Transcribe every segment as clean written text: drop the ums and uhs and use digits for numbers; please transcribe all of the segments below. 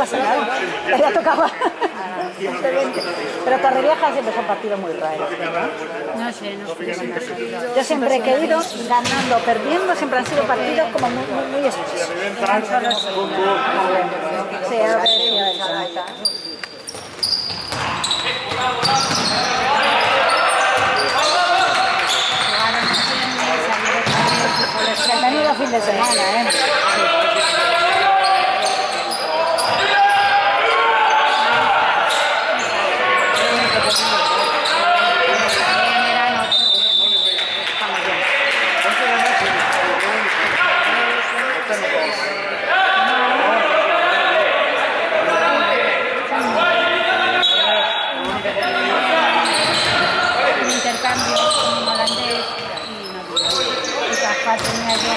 pasa nada, ya tocaba. Pero Torrevieja siempre son partidos muy raros, ¿verdad? No sé, no sé. Yo siempre he ido ganando o perdiendo, siempre han sido partidos como muy excesos. Sí, a ver, menudo fin de semana, ¿eh? Intercambio con holandés y Cafá tenía yo.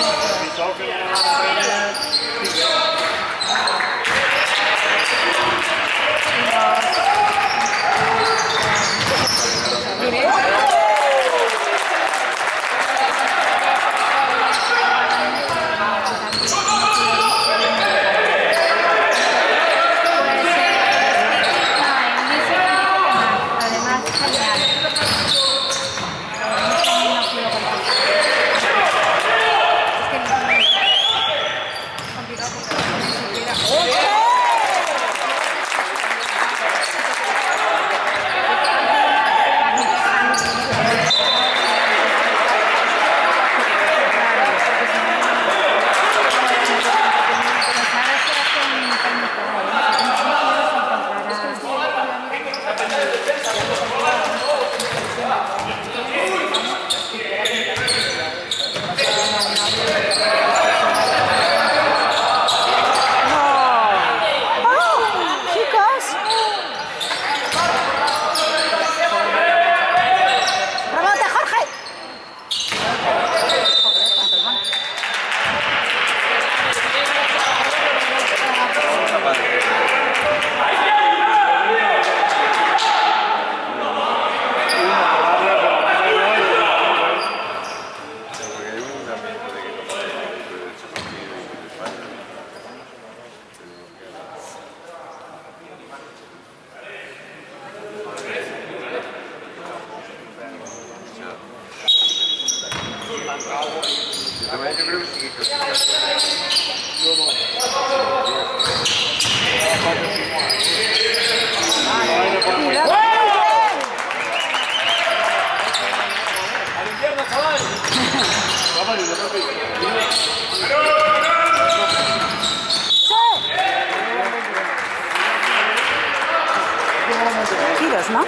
Tiros, ¿no?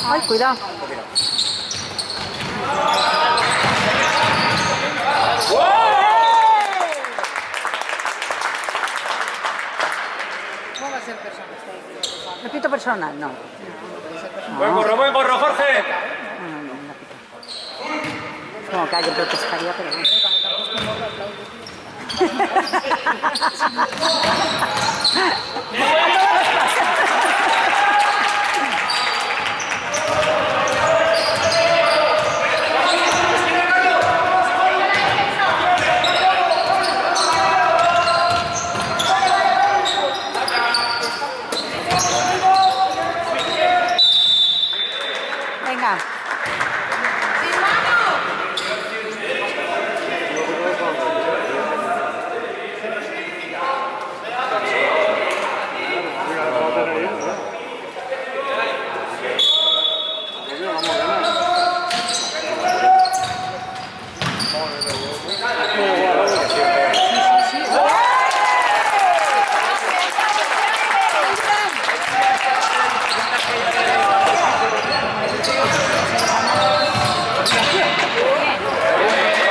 Ay, cuidado. ¿Cómo va a ser personal? Repito personal, no. Buen gorro, Jorge. No pito. Como que alguien protestaría, pero bueno. Venga.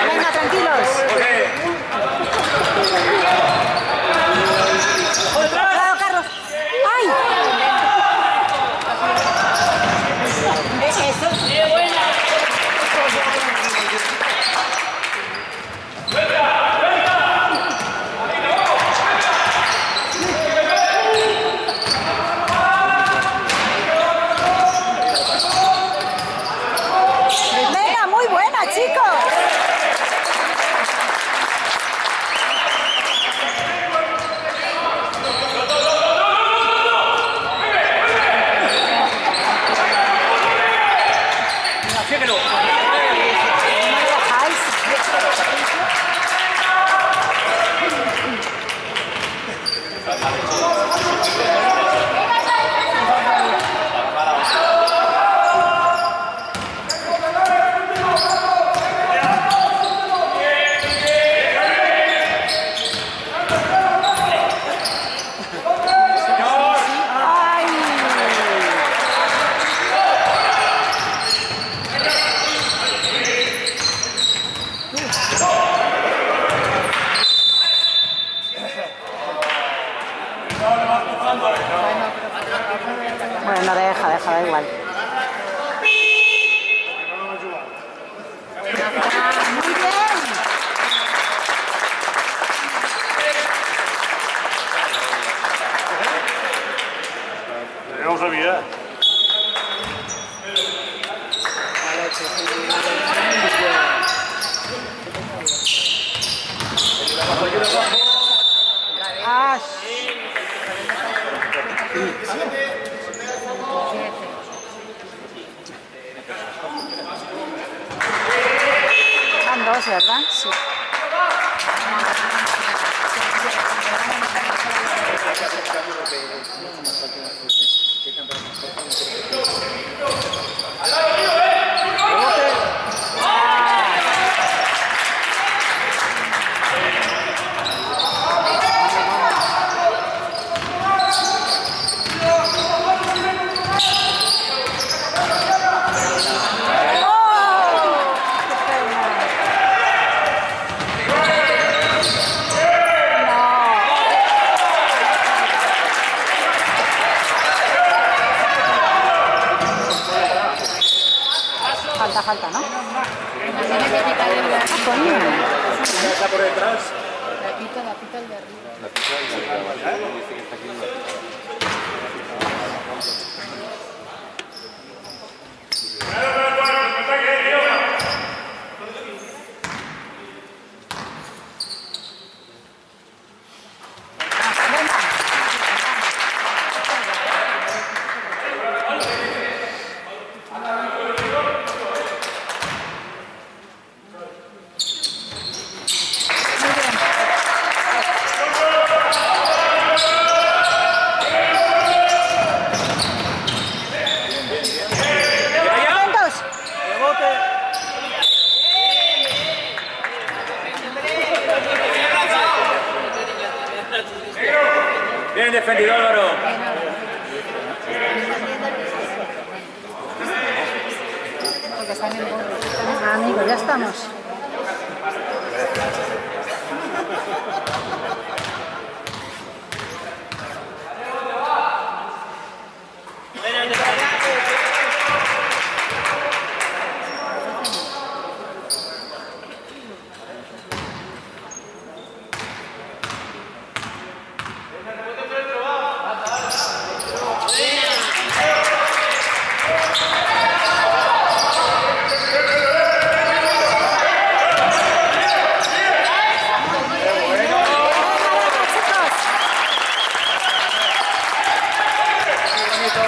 Venga, tranquilos. Cuidado, Carlos. ¡Ay! Venga, muy buena, chicos. Síguelo. Bueno, deja, da igual. Muy bien. No lo sabía. Ah, van dos, ¿verdad? Sí. Falta, ¿no? Tiene que quitar el de arriba. Coño. Está por detrás. La pita el de arriba. defendido, Álvaro. Porque están en gorro. Amigos, ya estamos.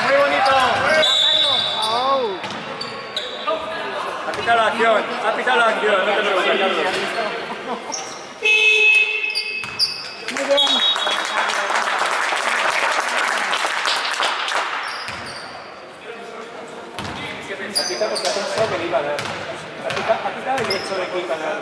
Muy bonito. Ha pitado la acción, no te preocupes, Carlos. Muy bien. Ha pitado porque ha pensado que le iba a dar. Ha pitado el hecho de que iba a dar.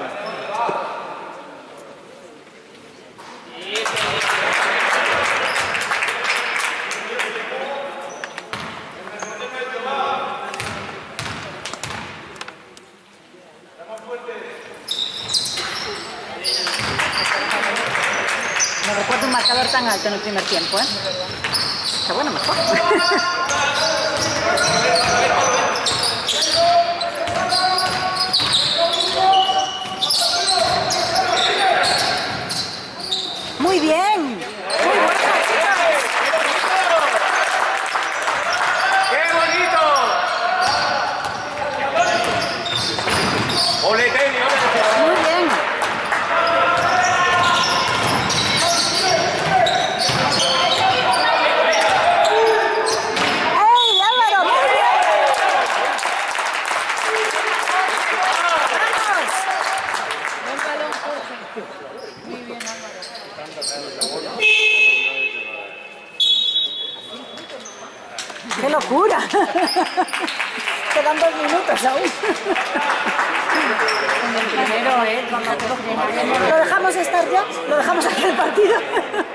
No recuerdo un marcador tan alto en el primer tiempo, ¿eh? Está bueno, mejor. Muy bien. Muy buena, chicas. ¡Qué bonito! ¡Ole, Teni, ole! Muy bien. ¡Ey, Álvaro! ¡Muy bien! ¡Vamos! Buen balón, Jorge. Muy bien, Álvaro. ¡Qué locura! Quedan 2 minutos aún. Con el primero, ¿Lo dejamos estar ya? ¿Lo dejamos hacer el partido?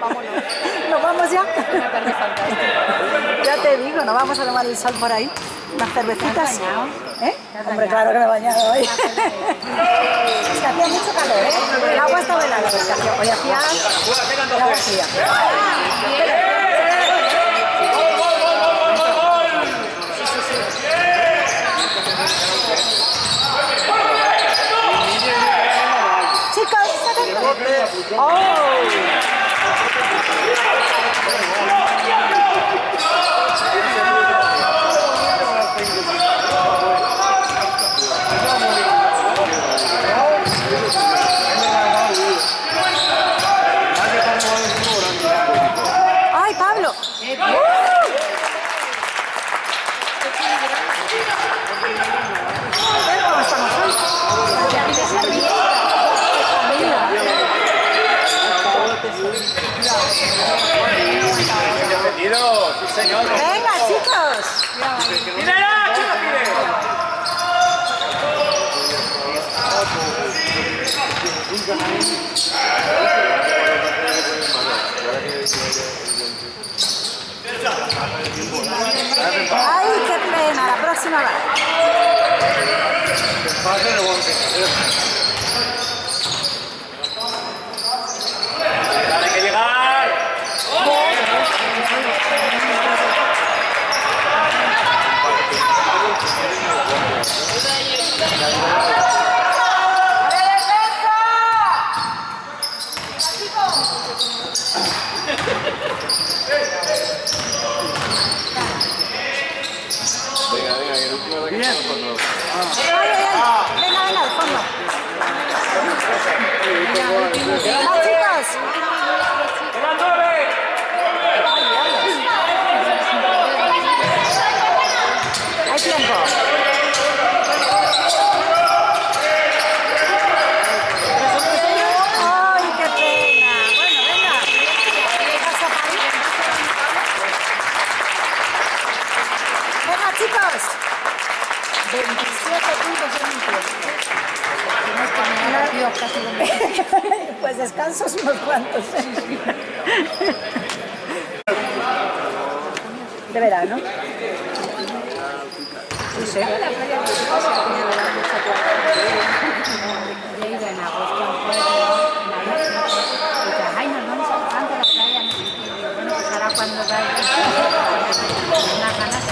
Vámonos. ¿Nos vamos ya? Una tarde fantástica. Ya te digo, nos vamos a tomar el sol por ahí. Unas cervecitas. ¿Eh? Hombre, claro que me he bañado hoy. Es que hacía mucho calor, ¿eh? El agua estaba helada. Hoy hacía el agua fría. Chicos, ¡ay, Pablo! ¿Cómo estamos hoy? ¡Defendido! ¡Sí, señor! ¡Venga, chicos! ¡Pídela, chica, pide! ¡Ay, qué pena! La próxima va. ¡Hay que llegar! ¡Ay, ay, ay! Venga, venga, al fondo. ¡Venga, chicos! ¡Quedan 9! Hay tiempo. ¡Ay, qué pena! Bueno, venga. ¿Qué pasa, Pablo? Venga, chicos. 27 puntos en un tiempo. Dios, casi lo mismo. Pues descansos unos cuantos. De verano. Sí, sí. La playa de he ido en agosto, y ay, nos vamos tanto a la playa, no sé qué. Bueno, pues ahora cuando vaya, unas ganas.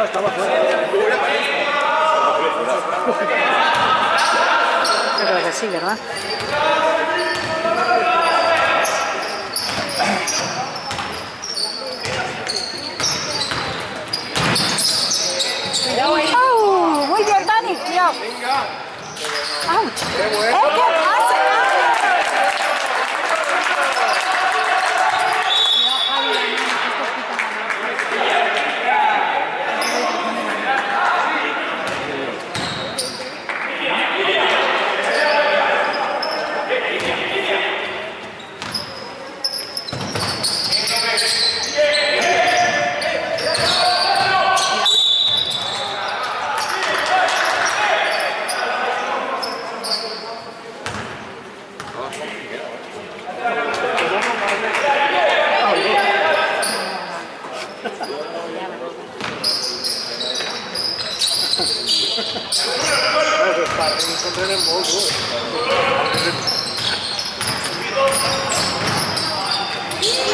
Estaba fuera. Yo creo que sí, ¿verdad? ¡Oh! Muy bien, Dani, cuidado. ¡Auch! ¿Qué pasa?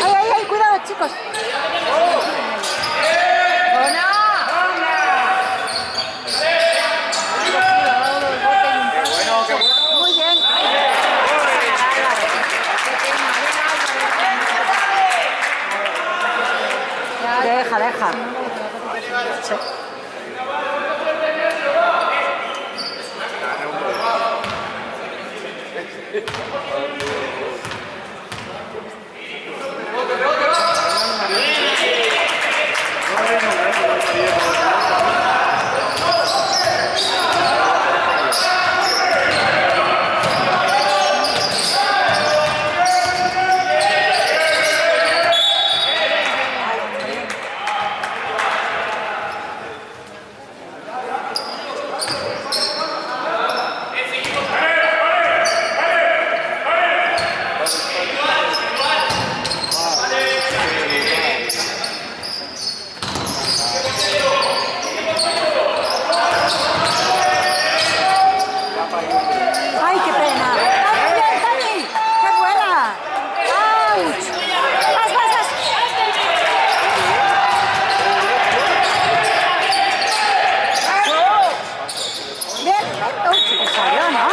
¡Ay, ay, ay! ¡Cuidado, chicos! Muy bien. Deja, deja. Sí. ¡Ay, qué pena! ¡Ay, bien, Dani! ¡Qué buena! ¡Auch! ¡Vas, vas, vas! Bien. ¡Uy! Salió, ¿no?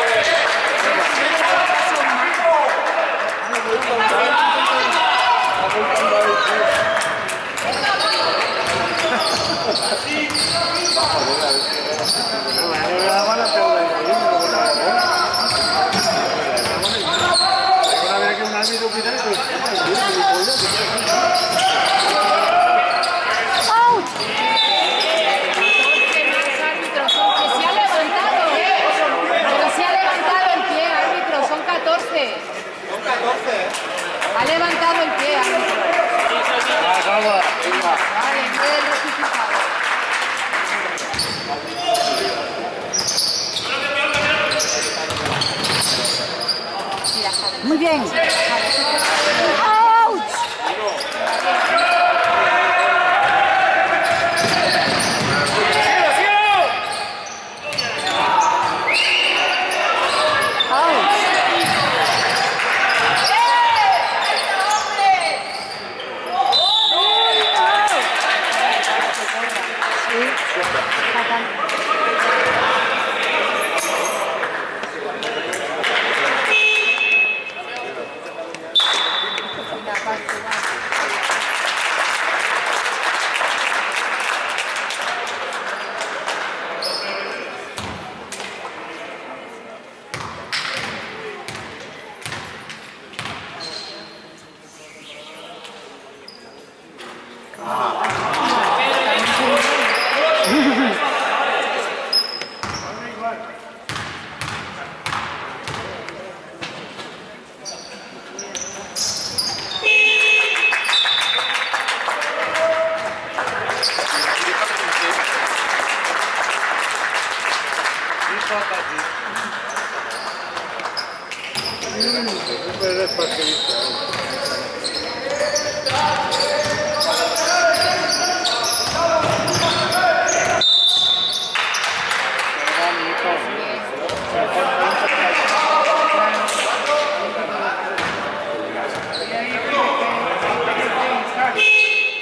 ¡Auch! Pero se ha levantado el pie, árbitro, son 14. Son 14. Ha levantado el pie, árbitro. Bien. ¡Auch!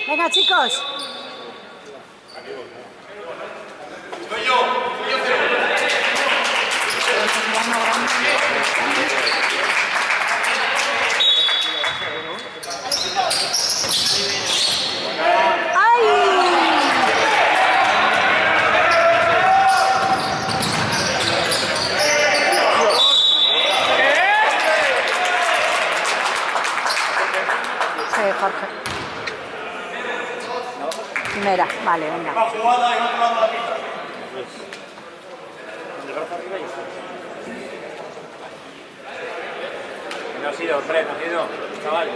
Venga, chicos. Sí, Jorge. Primera, vale, venga. No ha sido, hombre, no ha sido, chaval.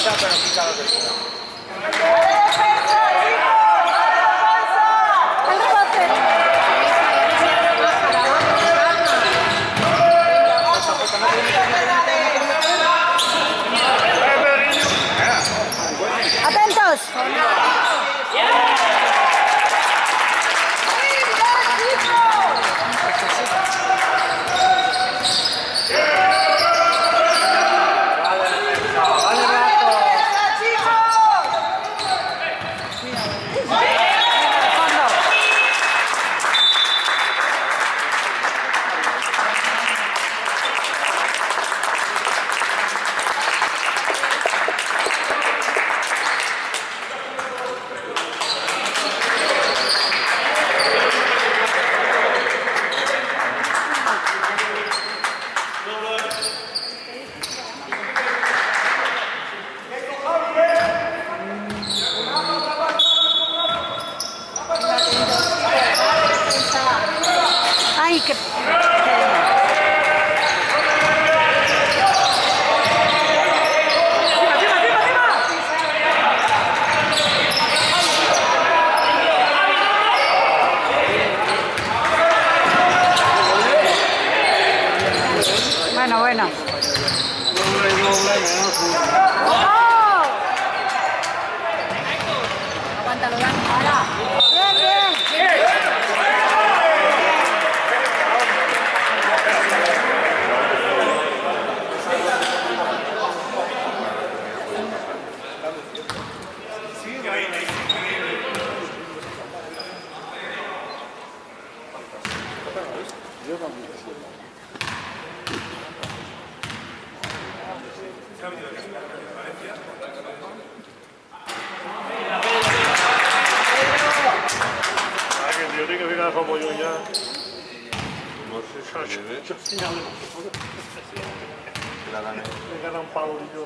defensa, pero quita la tercera. El rebote. Atentos. Ay, qué... Bueno. ¡Oh! Aguántalo, Dani. Ahora. Bien. Yo tengo que fijar como yo ya. No sé, yo señalo. Me gana un palo y yo.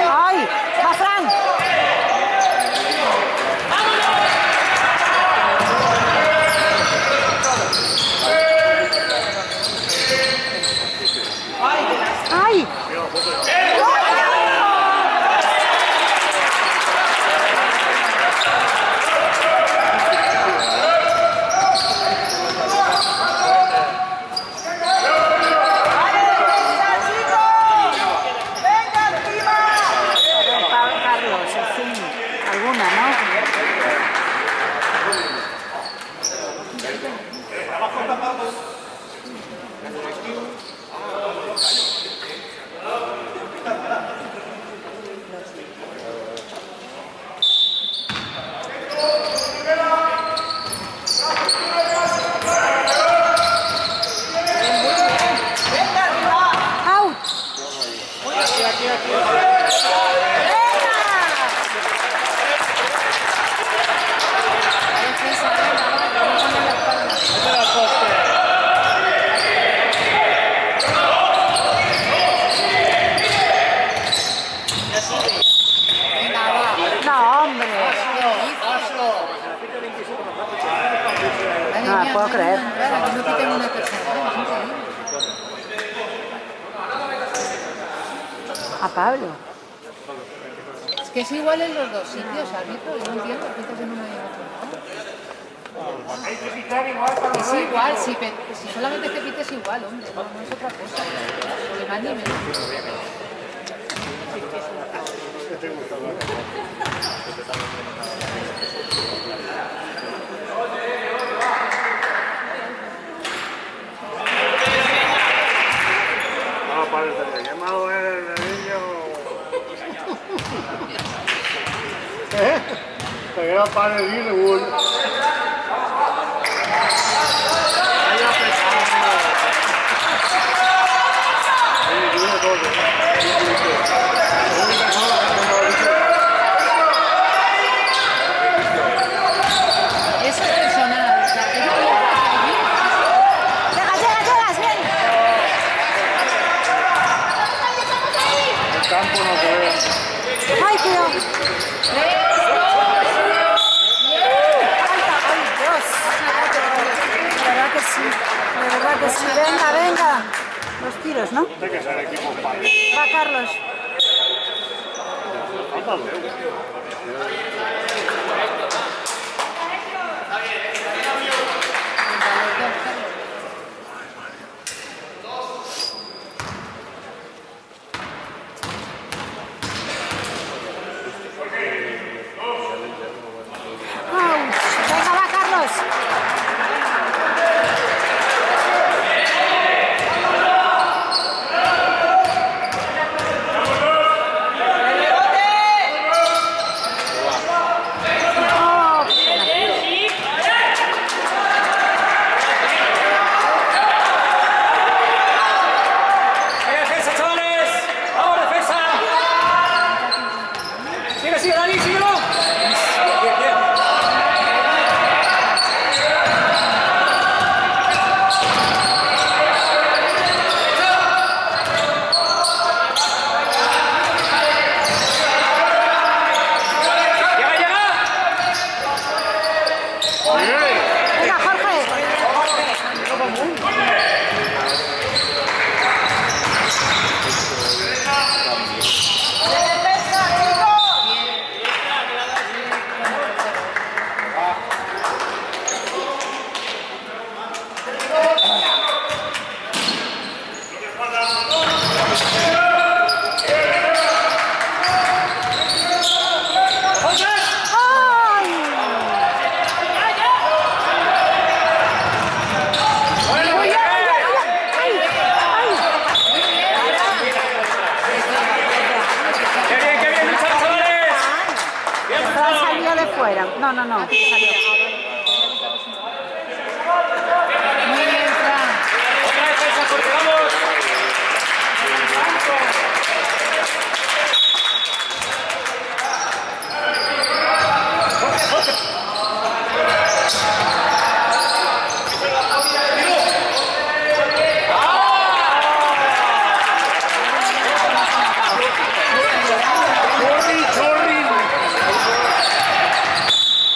¡Ay! ¡Va Fran! ¡Ay! Carlos, en fin, alguna, ¿no? ¡Out! No, hombre. No me puedo creer. No quiten una persona. A Pablo. Es que es igual en los dos sitios, árbitro. Yo no entiendo por qué estás en uno y en otro. Es igual, si solamente te pites igual, hombre, no es otra cosa. Ni más ni menos. Llega para el Greenwood. Vaya pesado. Eso es personal. O sea, que no voy a estar allí. Llegas, bien. El campo no se ve. Ay, cuidado. Ay, Dios. De verdad que sí. Venga. Los tiros, ¿no? Tiene que ser equipo para. Va Carlos. Venga, va Carlos. ¡Defensa, chavales! ¡Vamos, defensa! ¡Sigue, Dani, síguelo! Bien. ¡Llega! Venga, Jorge. ¡Qué bien, luchado, chavales! Salió de fuera. No. Salió. Muy bien, Fran. ¡Otra defensa, Jorge, vamos! Chorri.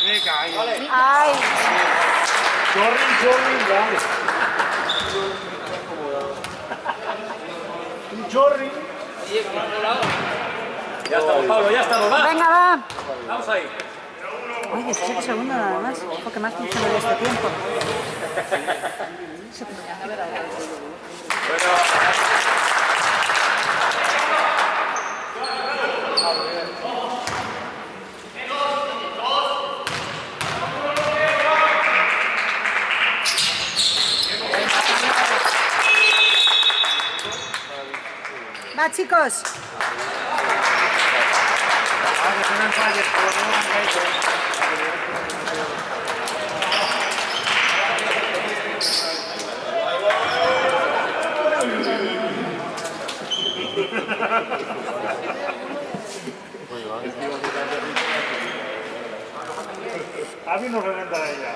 Me cae. Ay, Chorri, dale. Un chorri. Ya estamos, Pablo, ya estamos, va. venga, va. Vamos ahí. Oye, 17 segundos nada más. Ojo, que más funciona de este tiempo. Va, chicos. A mí no reventa ella.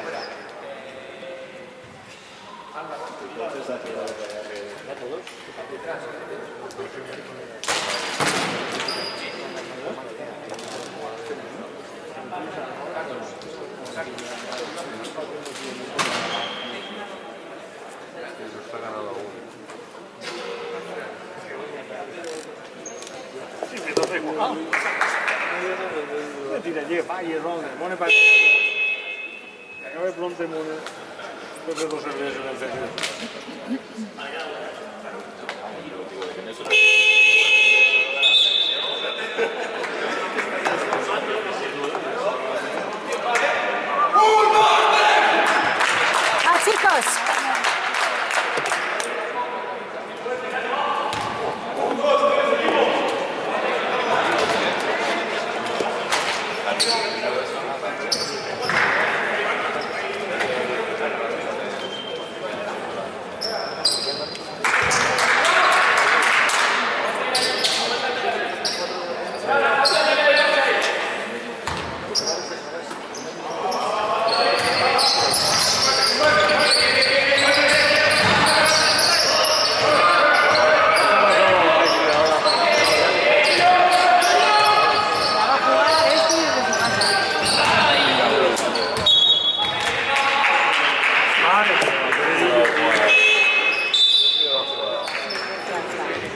Sí, me lo dejo. Tira, lleva, y ronda, pone para que no pronto mone. Después de 2 cervezas en el centro. Va, chicos.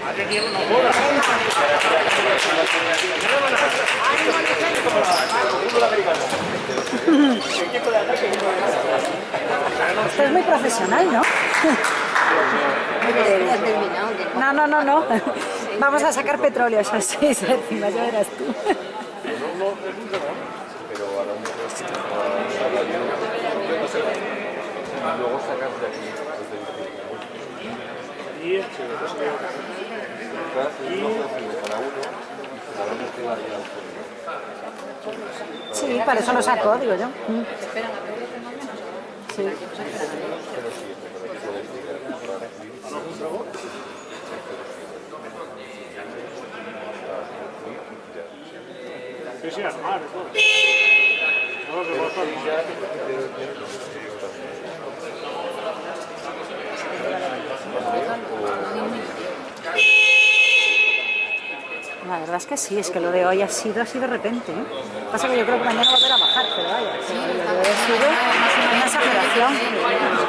Hace tiempo no jodas. Usted es muy profesional, ¿no? No, no, no, no. Vamos a sacar petróleo, esas 6 décimas, ya verás tú. Luego sacas de aquí. Sí, para eso lo saco, digo yo. Sí. Sí, sí, armar, todo. No, que va La verdad es que sí, es que lo de hoy ha sido así de repente, ¿eh? Pasa que yo creo que mañana volverá a bajar, pero vaya, lo de hoy ha sido una exageración.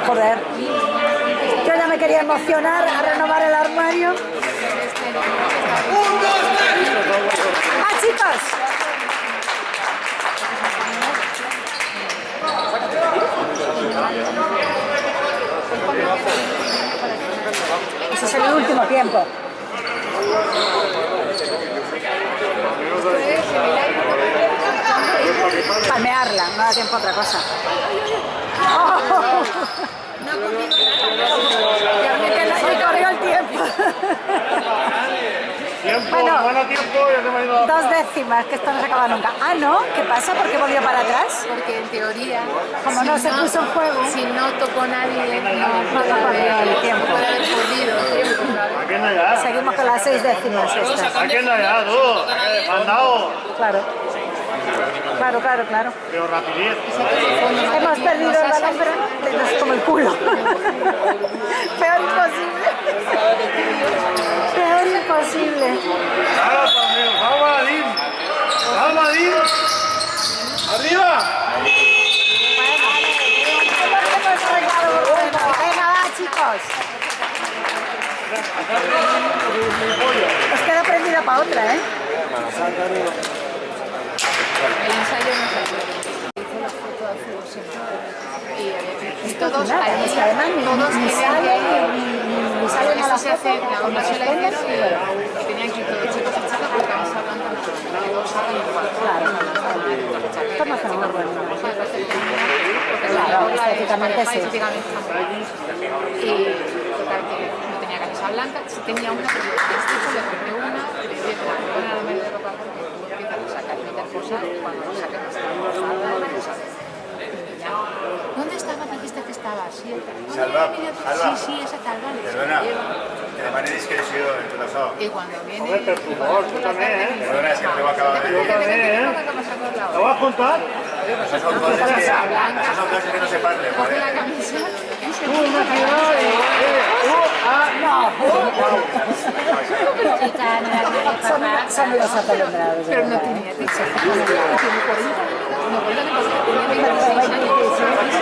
Joder. Yo ya me quería emocionar a renovar el armario. ¡Ah, chicos! Ese es el último tiempo. Palmearla, no da tiempo a otra cosa. ¡Oh! Me corrió el tiempo. Bueno, tiempo, ya se me ha ido. 2 décimas, que esto no se acaba nunca. Ah, ¿no? ¿Qué pasa? ¿Por qué volvió para atrás? Porque en teoría, Como no se puso en juego. si no tocó nadie, no No tocó nadie, el tiempo. puede haber corrido el tiempo, claro. ¿A quién no ya? Seguimos con las 6 décimas estas. ¿A quién no ya, tú? Mandado. Claro. Claro, claro, claro. Pero rapidez. Hemos perdido el balón, pero nos como el culo. Peor imposible. Peor imposible. ¡Claro, amigo! ¡Vamos, Adín! ¡Vamos, Adín! ¡Arriba! Venga, va, chicos. Os queda prendida para otra, ¿eh? El ensayo no salió. Hice la foto hace 2 semanas. Y todos ahí, Es que además todos ni querían sale, que... ni sale Eso nada se hace, foto, la con onda las se la escenas, hicieron y tenían que ir todos chicos y chicas con camisa blanca, que todos salgan igual. Claro. Esto no hacemos bueno. Claro, estéticamente sí. Y total que no tenía camisa blanca, sí tenía una, pero este hecho le compré una, le dije, bueno, no me de ropa porque tú empiezas a sacar y meter cosas, cuando no saques cosas. ¿Dónde estaba? Dijiste que estaba así. Salva, Salva. Sí, esa tal, vale. Perdona, que demani discreció en tot això. Y cuando viene... Joder, per favor, tú también, ¿eh? Perdona, és que no t'ho acaba de dir. Yo también, ¿eh? ¿Lo vas a contar? Això són coses que no se parlen, Coge ¿vale? la camisa y se Tú, una ciudad Son los atolondrados. pero no tenía techo. Tiene 40. No, 40 de pasar, tenía 26 años.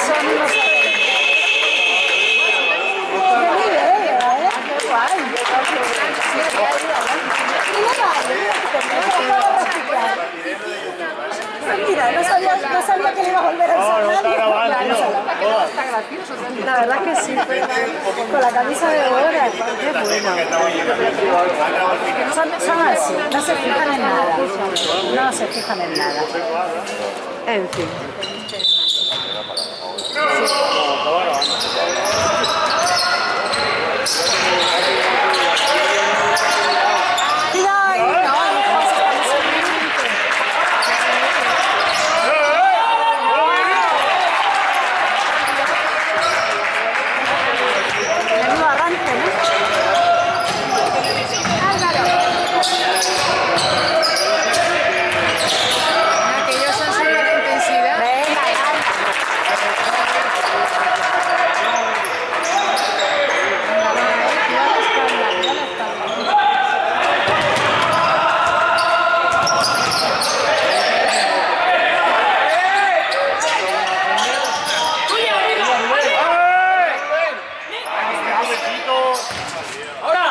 Son unos ¡Qué guay! Mira, no sabía que le iba a volver a No, no está enseñar. grabando, tío. Joder. Está gracioso. La verdad que sí. Con la camisa de Bora. Qué bueno. Son así, no se fijan en nada. No se fijan en nada. En fin. Cuidado, no, hijos, estamos en límite. Menudo arranque, ¿no? Aquellos son solo de intensidad. Venga, ¡Ahora!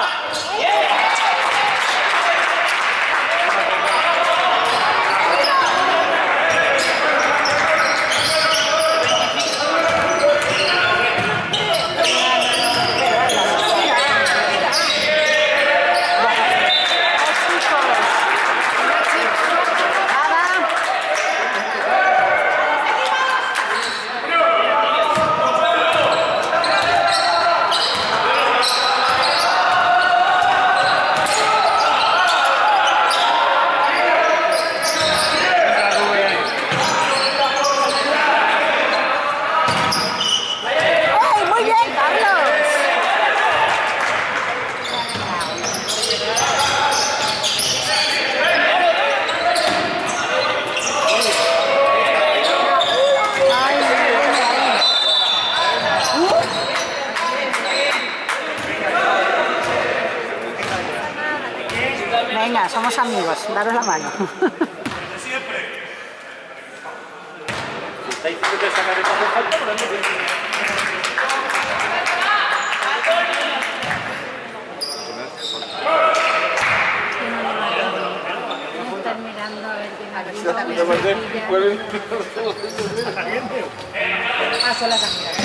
Venga, somos amigos, daros la mano. ¿Estáis diciendo que esta carreta hace falta? Pero no sé. Están mirando a ver quién ha visto. Ah, son las amigas.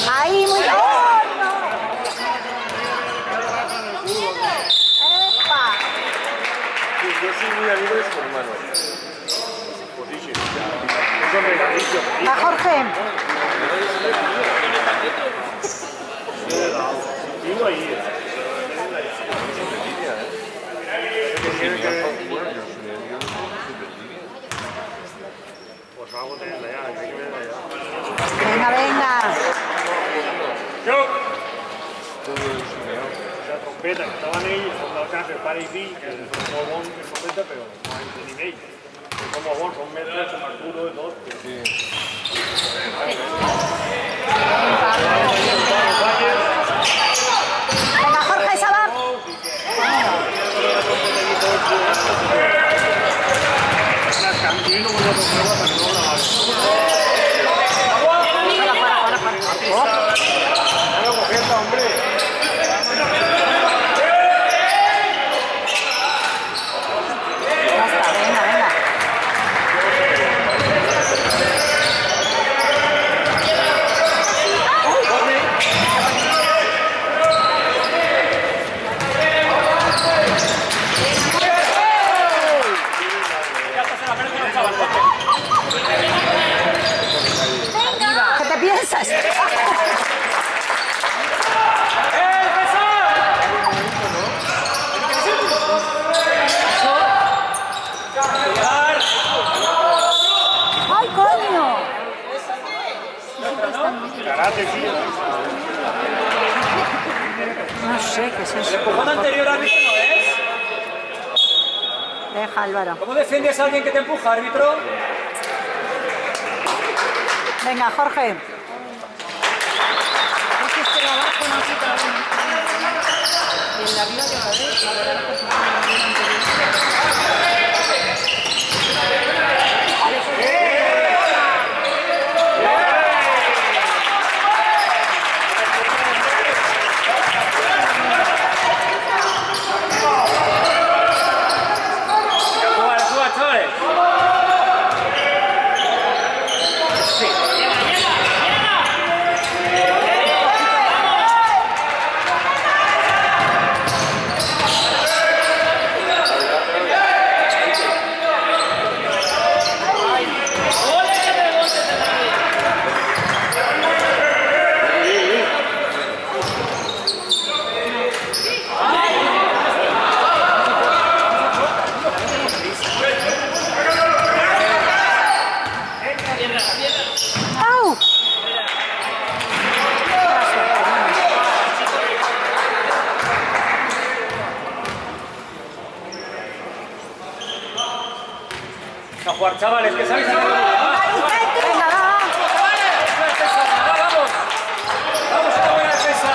Ahí, muy bien. ¡Oh, no! ¡Epa! Yo soy muy amigo de su hermano. Pues sí, eso me ha dicho. Va Jorge. Vivo ahí. Pues vamos a tenerla ya, hay que verla ya. Venga, venga. Yo. La trompeta, que estaban ellos, son del cáncer para y sí, que son muy bons en trompeta, pero no hay de nivell. Son molt bons, són mestres, són Arturo i tot. Venga, Jorge, Sabar. Yo no voy a comprar para que no grabar. ¡Claro, cogerla, hombre! Ya está, venga, venga. ¿Qué te piensas? ¡Ay, coño! Karate, sí. No sé qué es El eso. empujón anterior, árbitro, ¿no es? Deja, Álvaro. ¿Cómo defiendes a alguien que te empuja, árbitro? Venga, Jorge. Es que este de abajo no quita uno. Y el de arriba que va a ver, la verdad pues no tiene ningún anterior. Juega, chavales. ¡Au! A jugar, chavales, que sabéis hacer. Venga, va. Vamos. Vamos a la buena defensa.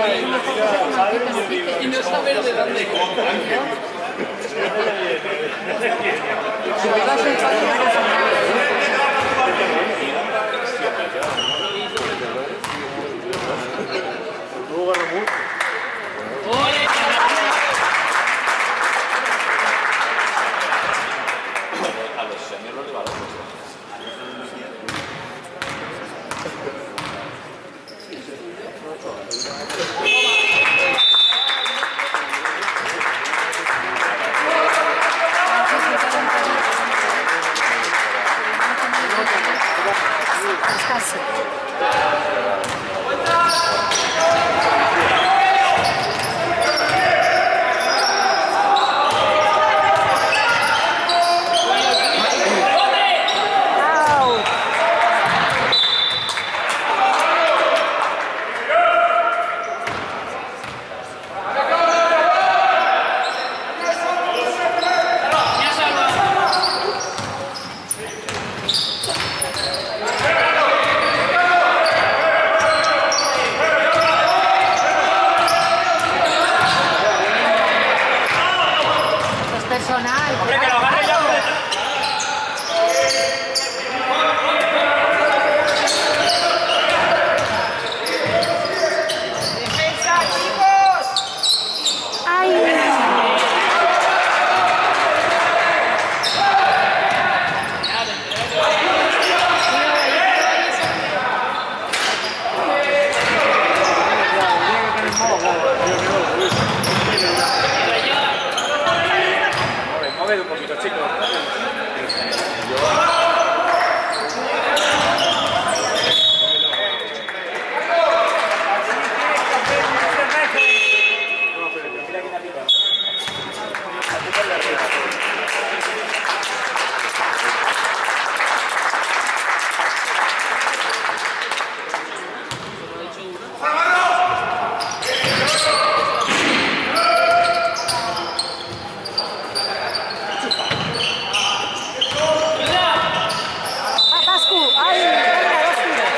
Y no saber de dónde. A los señores los lleva locos. Descanse. Out. Es personal. ¡Hombre, que lo agarre ya! Mover un poquito, chicos. Pascu, ay, venga, 2 tiros.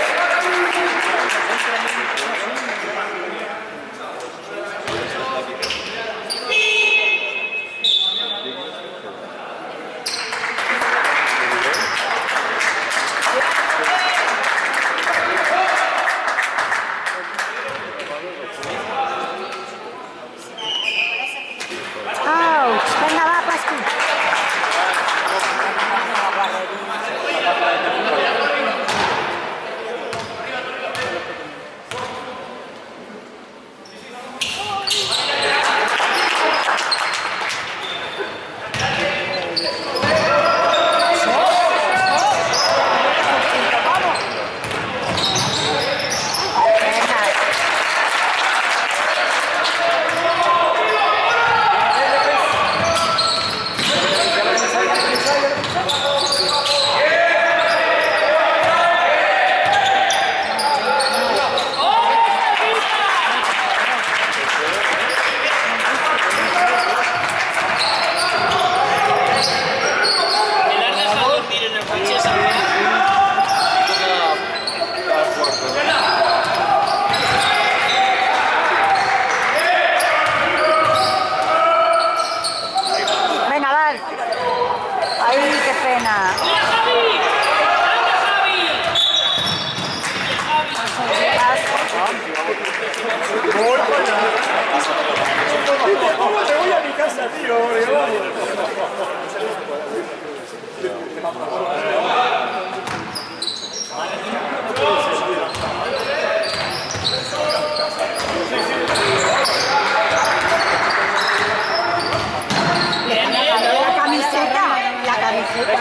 Ouch, venga, va, Pascu. Venga, Val. Ay, qué pena. ¿Cómo te voy a mi casa, tío? La camiseta. La camiseta.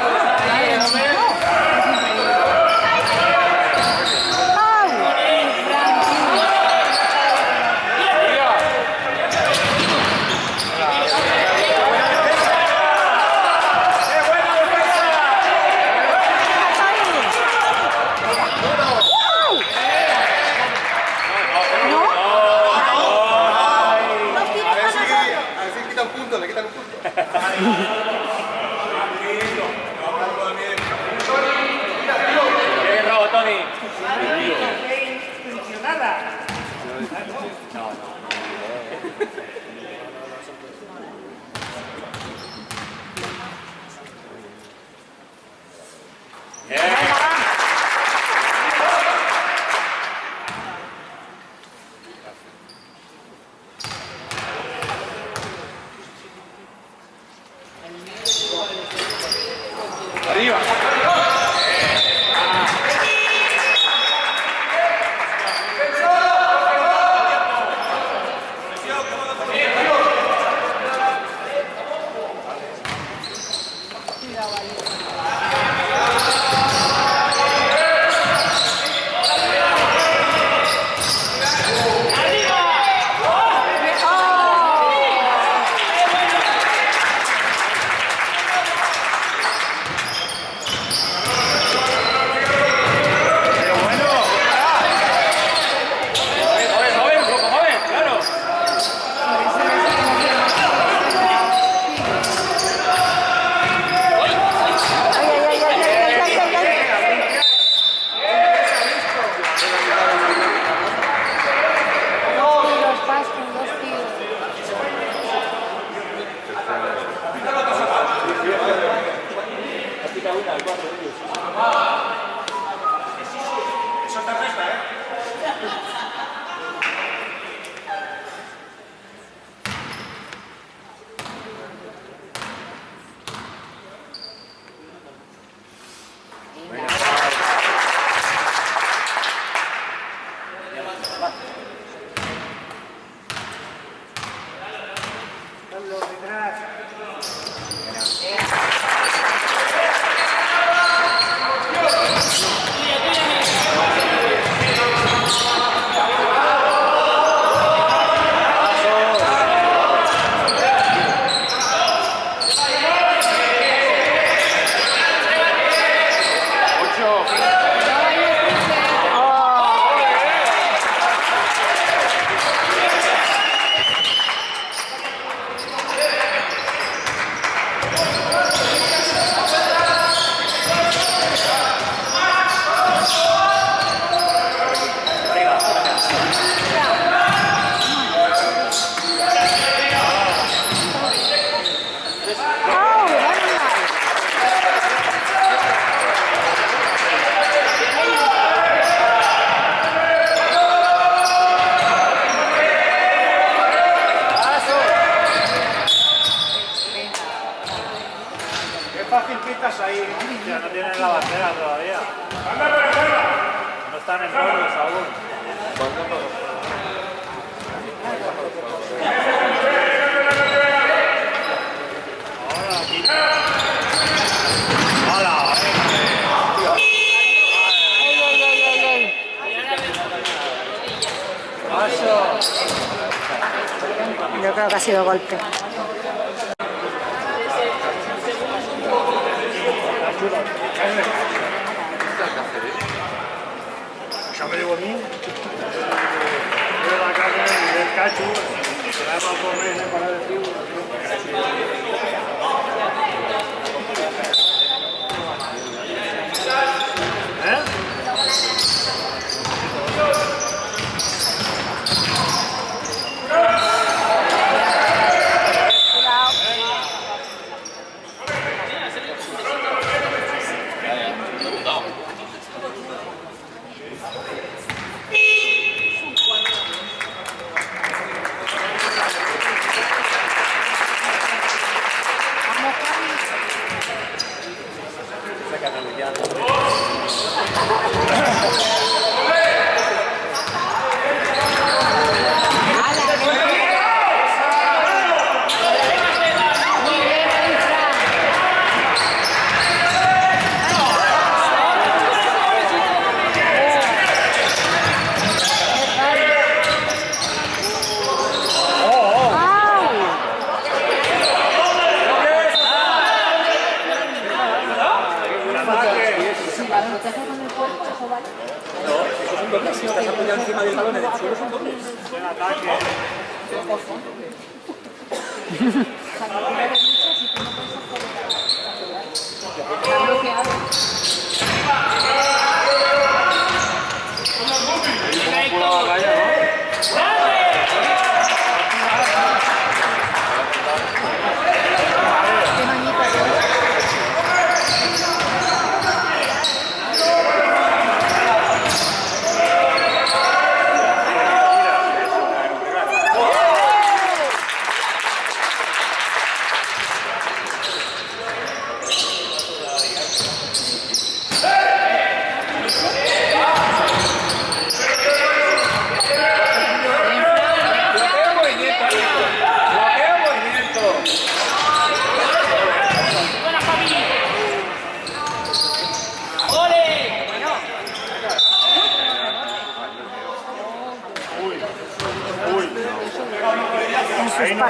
Le quitan un punto. Bien, bravo, Tony. Nada. fácil pitas ahí, ya no tienen la bandera todavía. No están en bolos aún. Ahora aquí. ¡Hala! Yo creo que ha sido golpe. Això me diu a mi, de la carne i del cacho, que va per comer, para decir...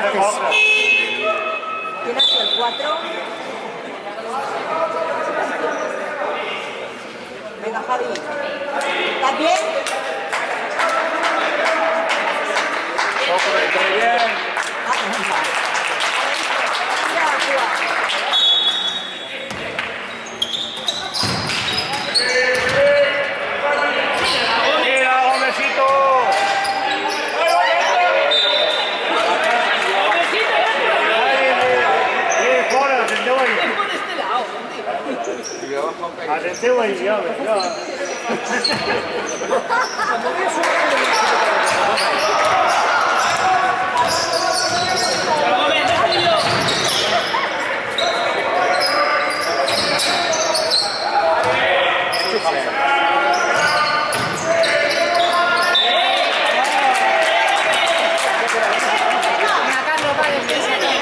partes. Tiene aquí el 4. Venga, Javi. ¿Estás bien? Muy bien. Mira, Gómezito. Fuera, atención ahí. Atención ahí, ya, ya. Venga, Carlos, va, defensa.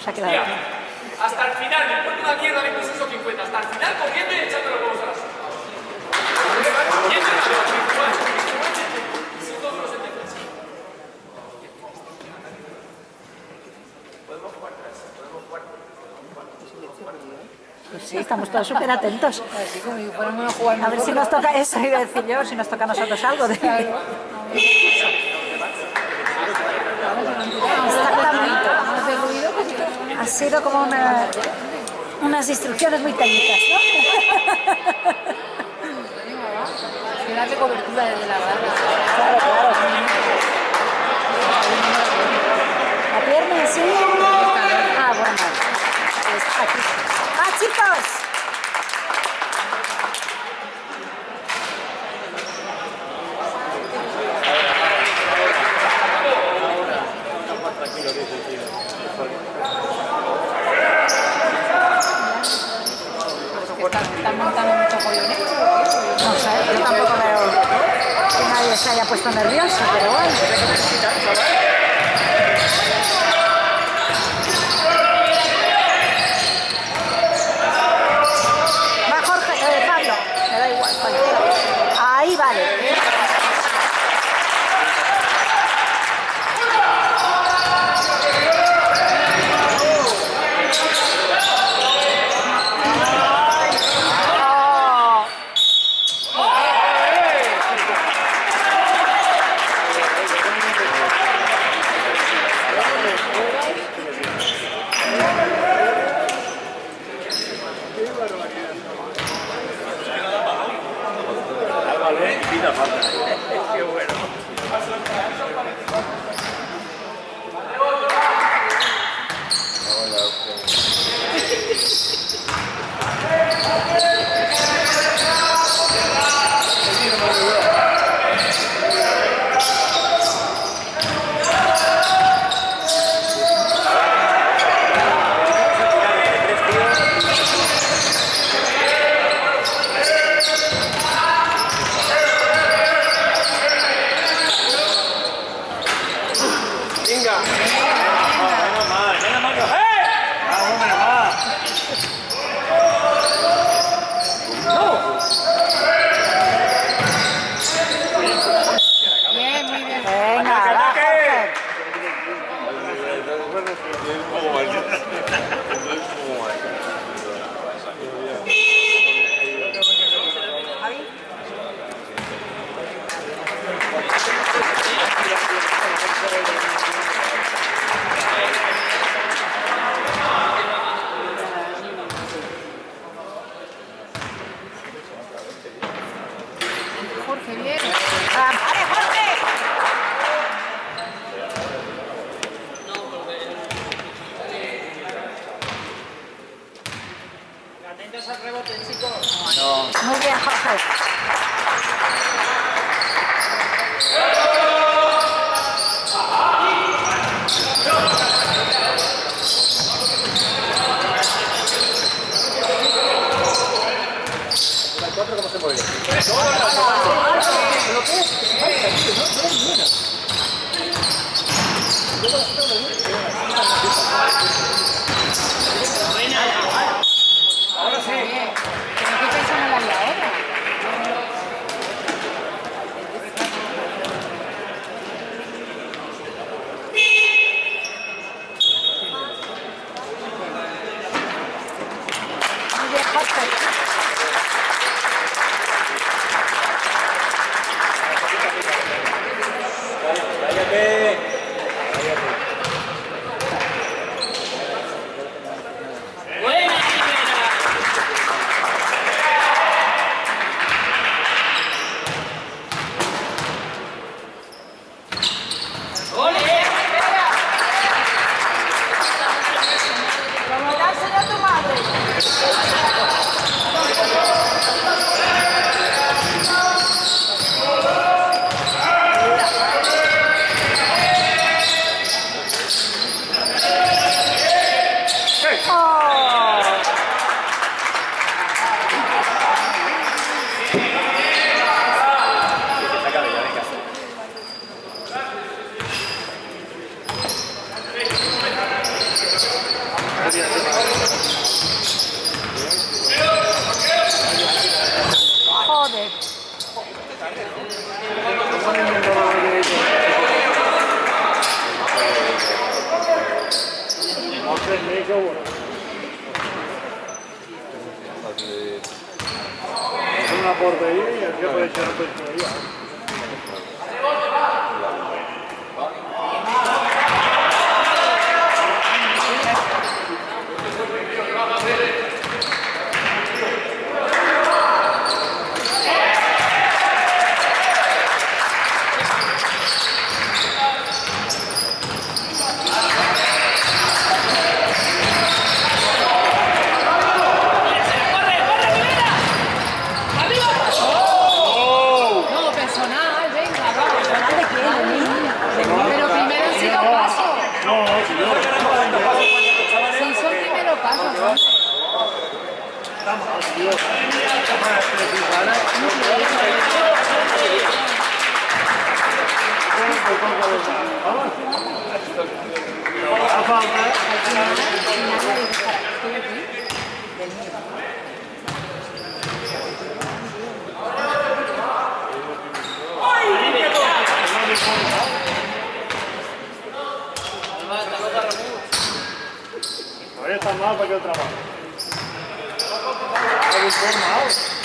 Se ha quedado. Hasta el final, me importa una mierda 26 o 50, hasta el final corriendo y echando los huevos a la sala. Pues sí, estamos todos súper atentos. Así como si fuéramos a jugar A ver si nos toca eso, iba a decir yo, si nos toca a nosotros algo. Ha sido como unas instrucciones muy técnicas, ¿no? que darle cobertura desde la barra. Claro, claro. pierna, ¿sí? Ah, bueno. Pues aquí. ¡Va, chicos! ¿Están montando mucho folloneo? No sé, yo tampoco veo que nadie se haya puesto nervioso, pero bueno. Va Jorge, Pablo, me da igual, cualquiera. Ahí vale. Qué bueno. Bien, muy bien. Venga, va, Jorge. Jorge, bien. ¡Vale, Jorge! Atentos al rebote, chicos. Muy bien, Jorge. ¿Cómo se mueve? Ahora sí. ¿Pero qué pensamos la vida ahora? Muy bien, Jorge. Cállate. Buena primera. ¡Ole! Como dárselo a tu madre. Joder. Es una portería y el que puede echar un portería. Todavía está mal para que el trabajo. Está informado.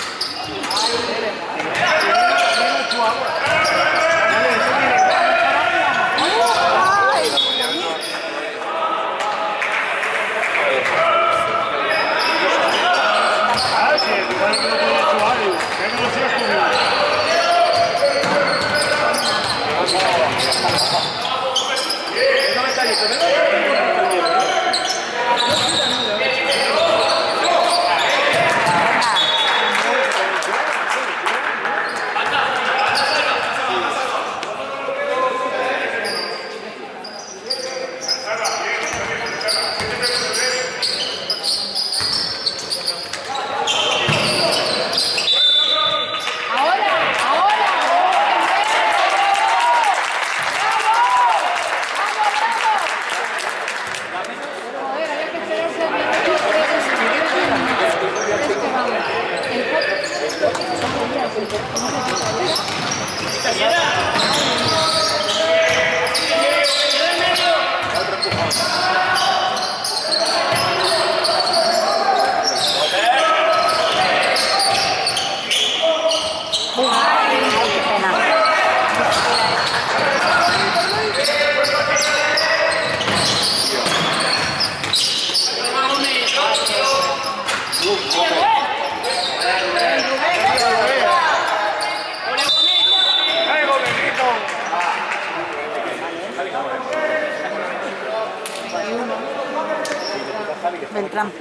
Beltrán.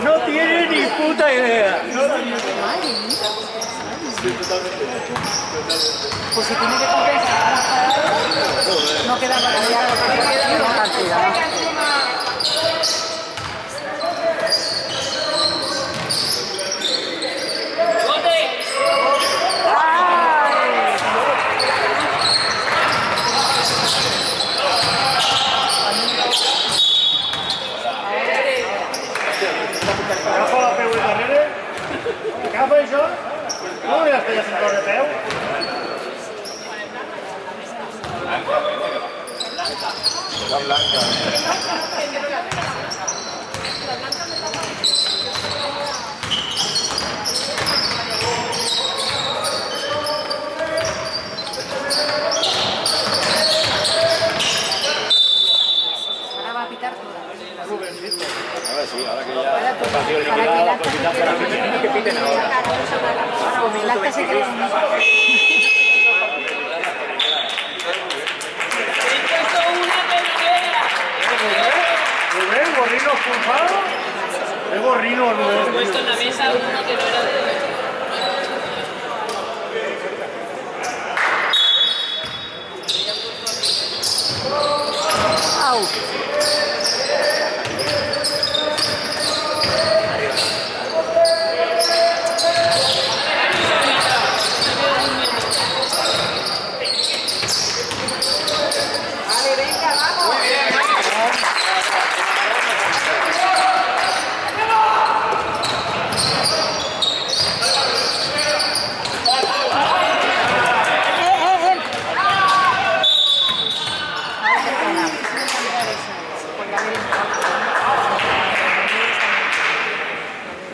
No tiene ni puta idea. Pues si tiene que compensar, no queda para una cantidad. Agafa la peu de darrere, agafa això, no li has tallat un cos de peu? La blanca. sí, ahora que ya el partido liquidado, la cosita, pero que piten ahora. El acta se queda en ¿Rubén, gorrino expulsado? ¿Es gorrino, Rubén? Puesto en la mesa uno que no era de... Au.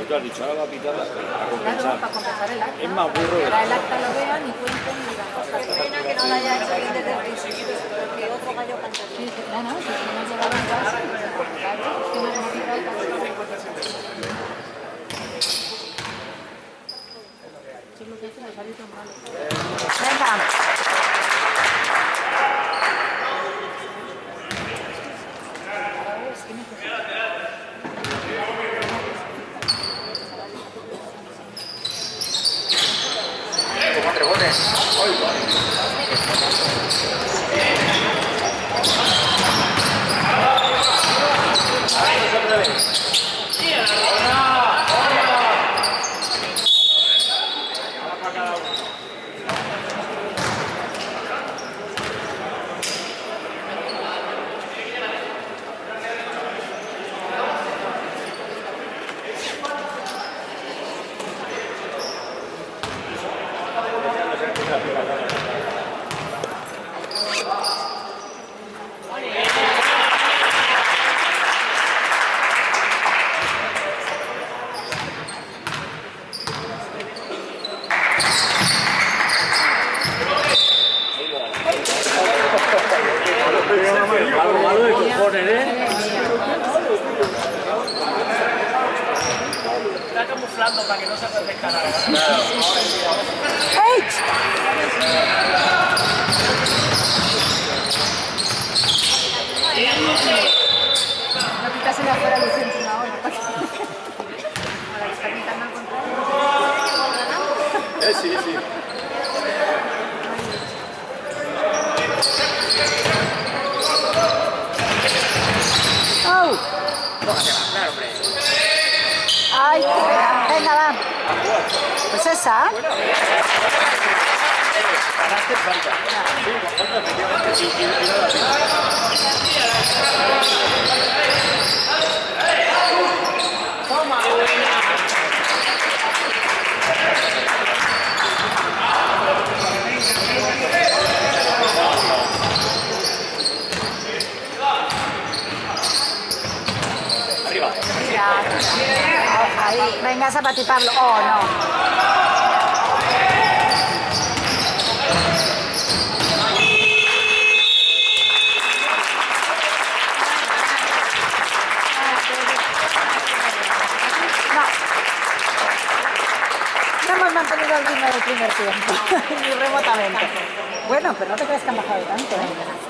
Tú has dicho, ahora va a pitar a Claro, compensar. para compensar el acta. Es más burro de Para el acta lo vean y cuenten y digan, ostras, Qué pena que no lo haya hecho bien desde el principio, porque otro gallo canta bien. sí, sí, no, no, si no llegaba en casa, claro, es que no hemos quitado casi. Eso es lo que hace los árbitros malos. Venga. Es que necesito. Como rebote. Malo de cojones, ¿eh? Está camuflando para que no se refleja nada. ¡Ey! No quitárselo afuera a Lucente una hora. Ahora que está pintando al contrario. Sí, sí. ¡Au! ¡Ay, qué pena! Venga, va. Pues esa. Ganaste falta. Sí, con falta, efectivamente. Sí, y no la arriba. Ahí. Venga, esa para ti, Pablo. Oh, no. No. No hemos mantenido el ritmo del primer tiempo, ni remotamente. Bueno, pero no te crees que han bajado tanto, ¿eh?